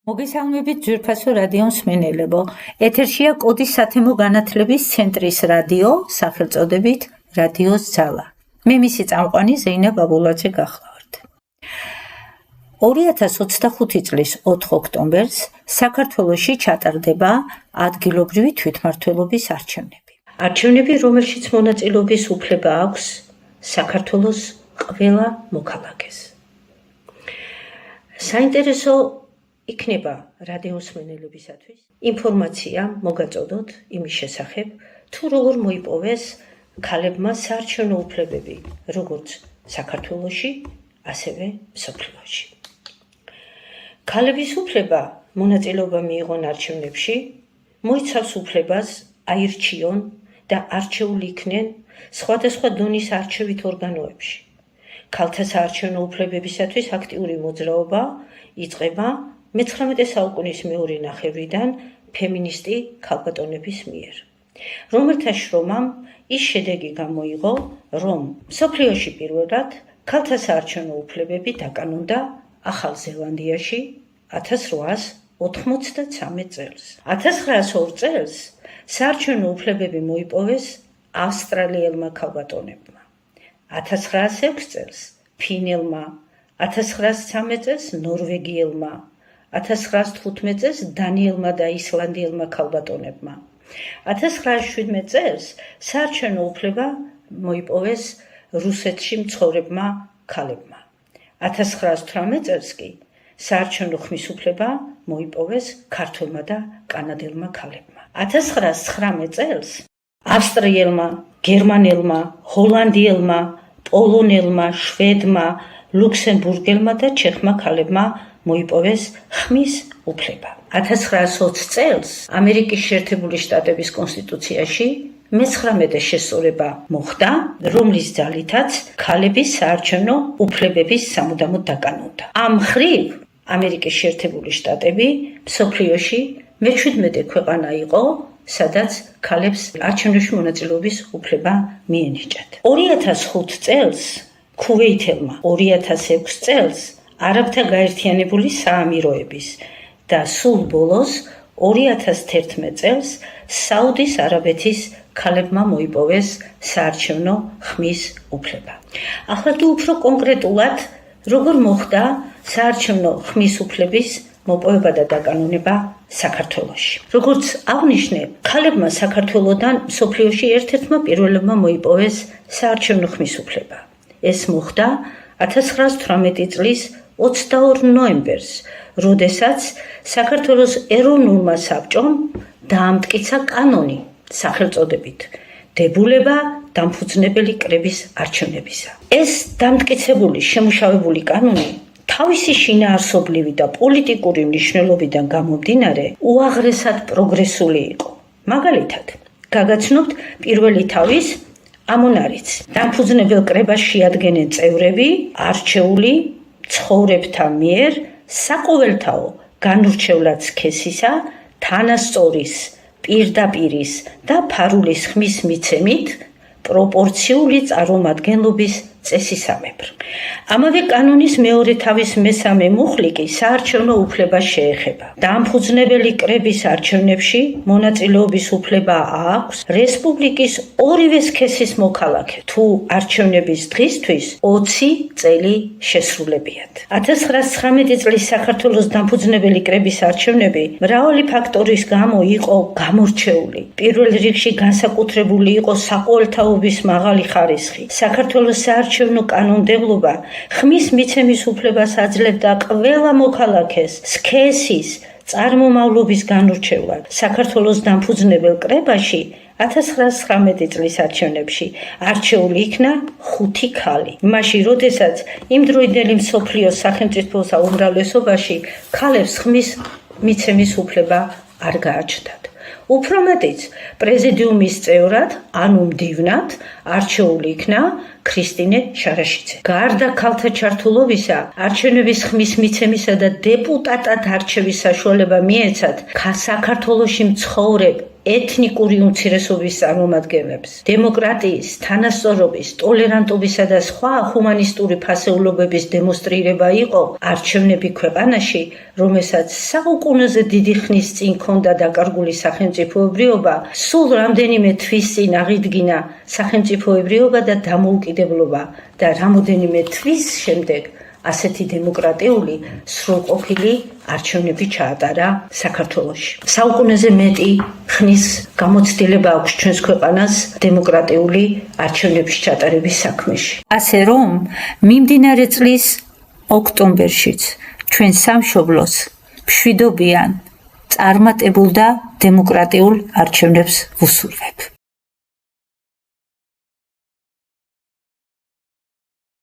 მოგესალმებით ძვირფასო რადიო მსმენელებო. ეთერშია კოდის სათემო განათლების ცენტრის რადიო, სახელწოდებით რადიოს ძალა. მე მისი წამყვანი ზეინა ბაბულაძე გახლავართ. 2025 წლის 4 ოქტომბერს საქართველოში ჩატარდება ადგილობრივი თვითმმართველობის არჩევნები. არჩევნები, რომელშიც მონაწილეობის უფლება აქვს საქართველოს ყველა მოქალაქეს. საინტერესო იქნება რადიო მსმენელებისათვის ინფორმაცია მოგაწოდოთ იმის შესახებ, თუ როგორ მოიპოვეს ქალებმა საარჩევნო უფლებები, როგორც საქართველოში, ასევე მსოფლიოში. ქალების უფლება მონაწილეობა მიიღონ არჩევნებში, მოიცავს უფლებას აირჩიონ და არჩეული იქნენ სხვადასხვა დონის არჩევით ორგანოებში. ქალთა საარჩევნო უფლებებისათვის აქტიური მოძრაობა იწყება მე-19 საუკუნის მეორე ნახევრიდან ფემინისტი ქალბატონების მიერ, რომელთა შრომამ ის შედეგი გამოიღო, რომ მსოფლიოში პირველად ქალთა საარჩევნო უფლებები დაკანონდა ახალ ზელანდიაში 1893 წელს. 1902 წელს საარჩევნო უფლებები მოიპოვეს ავსტრალიელმა ქალბატონებმა, 1906 წელს ფინელმა, 1913 წელს ნორვეგიელმა, 1915 წელს დანიელმა და ისლანდიელმა ქალბატონებმა. 1917 წელს საარჩევნო უფლება მოიპოვეს რუსეთში მცხოვრებმა ქალებმა. 1918 წელს კი საარჩევნო ხმის უფლება მოიპოვეს ქართველმა და კანადელმა ქალებმა. 1919 წელს ავსტრიელმა, გერმანელმა, ჰოლანდიელმა, პოლონელმა, შვედმა, ლუქსემბურგელმა და ჩეხმა ქალებმა მოიპოვეს ხმის უფლება. 1920 წელს ამერიკის შეერთებული შტატების კონსტიტუციაში მე-19 შესწორება მოხდა, რომლის ძალითაც ქალების საარჩევნო უფლებების სამუდამოდ დაკანონდა. ამ მხრივ ამერიკის შეერთებული შტატები მსოფლიოში მე-17 ქვეყანა იყო, სადაც ქალებს არჩევნებში მონაწილეობის უფლება მიენიჭათ. 2005 წელს ქუვეითელმა, 2006 წელს არაბთა გაერთიანებული საამიროების და სულ ბოლოს 2011 წელს საუდის არაბეთის ქალებმა მოიპოვეს საარჩევნო ხმის უფლება. ახლა კი უფრო კონკრეტულად, როგორ მოხდა საარჩევნო ხმის უფლების მოპოვება და დაკანონება საქართველოში. როგორც აღნიშნე, ქალებმა საქართველოდან მსოფლიოში ერთ-ერთმა პირველებმა მოიპოვეს საარჩევნო ხმის უფლება. ეს მოხდა 1918 წლის 22 ნოემბერს, როდესაც საქართველოს ეროვნულმა საბჭომ დაამტკიცა კანონი სახელწოდებით დებულება დამფუძნებელი კრების არჩევნებისა. ეს დამტკიცებული შემუშავებული კანონი თავისი შინაარსობრივი და პოლიტიკური მნიშვნელობიდან გამომდინარე უაღრესად პროგრესული იყო. მაგალითად, გაგაცნობთ პირველი თავის ამონარიც. დამფუძნებელ კრებას შეადგენენ წევრები, არჩეული ცხოვრებთა მიერ საყოველთაო განურჩევლად სქესისა, თანასწორის, პირდაპირის და ფარულის ხმის მიცემით პროპორციული წარმომადგენლობის წესისამებრ. ამავე კანონის მეორე თავის მესამე მუხლი კი საარჩევნო უფლებას შეეხება. დამფუძნებელი კრების არჩევნებში მონაწილეობის უფლება აქვს რესპუბლიკის ორივე სქესის მოქალაქე, თუ არჩევნების დღისთვის 20 წელი შესრულებიათ. 1919 წლის საქართველოს დამფუძნებელი კრების არჩევნები მრავალი ფაქტორის გამო იყო გამორჩეული. პირველ რიგში განსაკუთრებული იყო საყოველთაობის მაღალი ხარისხი. საქართველოს საარჩევნო კანონმდებლობა ხმის მიცემის უფლებას აძლევდა ყველა მოქალაქეს სქესის, წარმომავლობის განურჩევლად. საქართველოს დამფუძნებელ კრებაში 1919 წლის არჩევნებში არჩეული იქნა 5 ქალი. მაშინ, როდესაც იმდროინდელი მსოფლიოს სახელმწიფოსა უმრავლესობაში ქალებს ხმის მიცემის უფლება არ გააჩნდათ. უფრო მეტიც, პრეზიდიუმის წევრად, ანუ მდივნად, არჩეული იქნა ქრისტინე შარაშიძე. გარდა ქალთა ჩართულობისა, არჩევნების ხმის მიცემისა და დეპუტატად არჩევის საშუალება მიეცათ საქართველოში მცხოვრებ ეთნიკური უმცირესობის წარმომადგენლებს. დემოკრატიის, თანასწორობის, ტოლერანტობისა და სხვა ჰუმანისტური ფასეულობების დემონსტრირება იყო არჩევნები ქვეყანაში, რომელსაც საუკუნეზე დიდი ხნის წინ ჰქონდა დაკარგული სახელმწიფოებრიობა, სულ რამდენიმე თვის წინ აღიდგინა სახელმწიფოებრიობა და დამოუკიდებლობა და რამოდენიმე თვის შემდეგ ასეთი დემოკრატიული სრულყოფილი არჩევნები ჩაატარა საქართველოში. საუკუნეზე მეტი ხნის გამოცდილება აქვს ჩვენს ქვეყანას დემოკრატიული არჩევნების ჩატარების საქმეში. ასე რომ, მიმდინარე წლის ოქტომბერშიც ჩვენ სამშობლოს მშვიდობიან, წარმატებულ და დემოკრატიულ არჩევნებს ვუსურვებ.